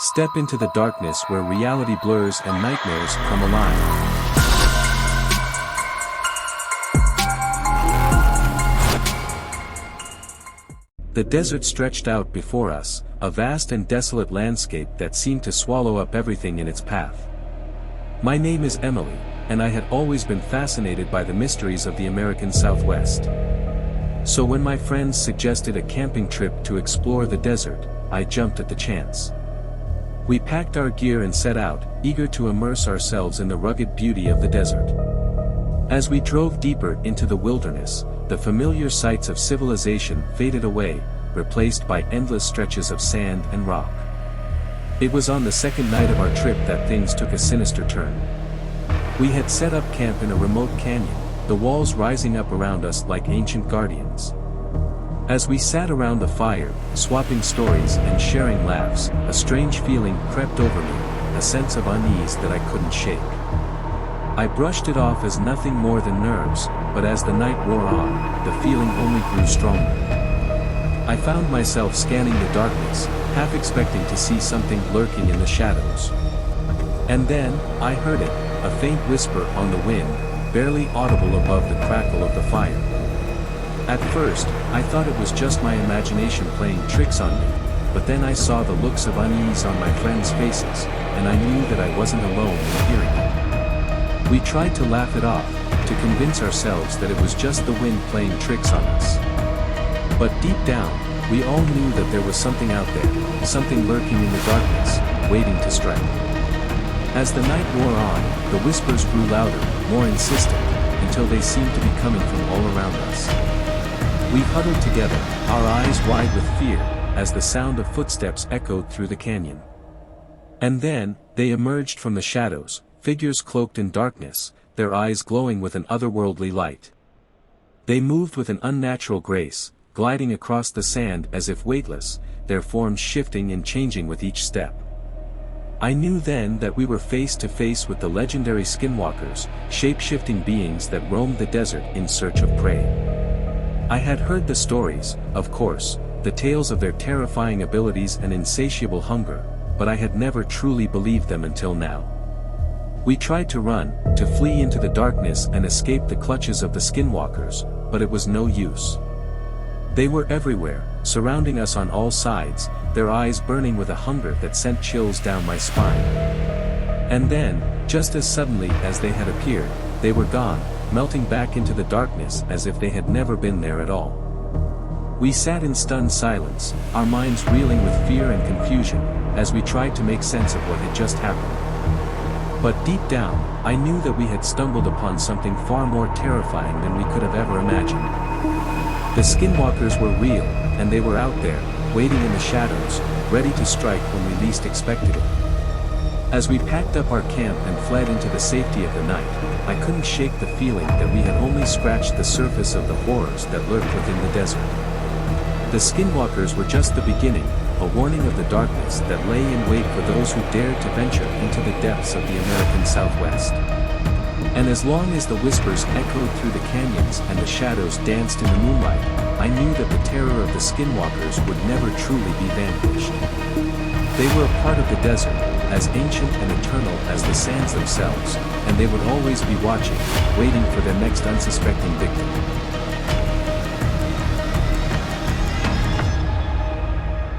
Step into the darkness where reality blurs and nightmares come alive. The desert stretched out before us, a vast and desolate landscape that seemed to swallow up everything in its path. My name is Emily, and I had always been fascinated by the mysteries of the American Southwest. So when my friends suggested a camping trip to explore the desert, I jumped at the chance. We packed our gear and set out, eager to immerse ourselves in the rugged beauty of the desert. As we drove deeper into the wilderness, the familiar sights of civilization faded away, replaced by endless stretches of sand and rock. It was on the second night of our trip that things took a sinister turn. We had set up camp in a remote canyon, the walls rising up around us like ancient guardians. As we sat around the fire, swapping stories and sharing laughs, a strange feeling crept over me, a sense of unease that I couldn't shake. I brushed it off as nothing more than nerves, but as the night wore on, the feeling only grew stronger. I found myself scanning the darkness, half expecting to see something lurking in the shadows. And then, I heard it, a faint whisper on the wind, barely audible above the crackle of the fire. At first, I thought it was just my imagination playing tricks on me, but then I saw the looks of unease on my friends' faces, and I knew that I wasn't alone in hearing it. We tried to laugh it off, to convince ourselves that it was just the wind playing tricks on us. But deep down, we all knew that there was something out there, something lurking in the darkness, waiting to strike. As the night wore on, the whispers grew louder, more insistent, until they seemed to be coming from all around us. We huddled together, our eyes wide with fear, as the sound of footsteps echoed through the canyon. And then, they emerged from the shadows, figures cloaked in darkness, their eyes glowing with an otherworldly light. They moved with an unnatural grace, gliding across the sand as if weightless, their forms shifting and changing with each step. I knew then that we were face to face with the legendary Skinwalkers, shape-shifting beings that roamed the desert in search of prey. I had heard the stories, of course, the tales of their terrifying abilities and insatiable hunger, but I had never truly believed them until now. We tried to run, to flee into the darkness and escape the clutches of the Skinwalkers, but it was no use. They were everywhere, surrounding us on all sides, their eyes burning with a hunger that sent chills down my spine. And then, just as suddenly as they had appeared, they were gone, melting back into the darkness as if they had never been there at all. We sat in stunned silence, our minds reeling with fear and confusion, as we tried to make sense of what had just happened. But deep down, I knew that we had stumbled upon something far more terrifying than we could have ever imagined. The Skinwalkers were real, and they were out there, waiting in the shadows, ready to strike when we least expected it. As we packed up our camp and fled into the safety of the night, I couldn't shake the feeling that we had only scratched the surface of the horrors that lurked within the desert. The Skinwalkers were just the beginning, a warning of the darkness that lay in wait for those who dared to venture into the depths of the American Southwest. And as long as the whispers echoed through the canyons and the shadows danced in the moonlight, I knew that the terror of the Skinwalkers would never truly be vanquished. They were a part of the desert, as ancient and eternal as the sands themselves, and they would always be watching, waiting for their next unsuspecting victim.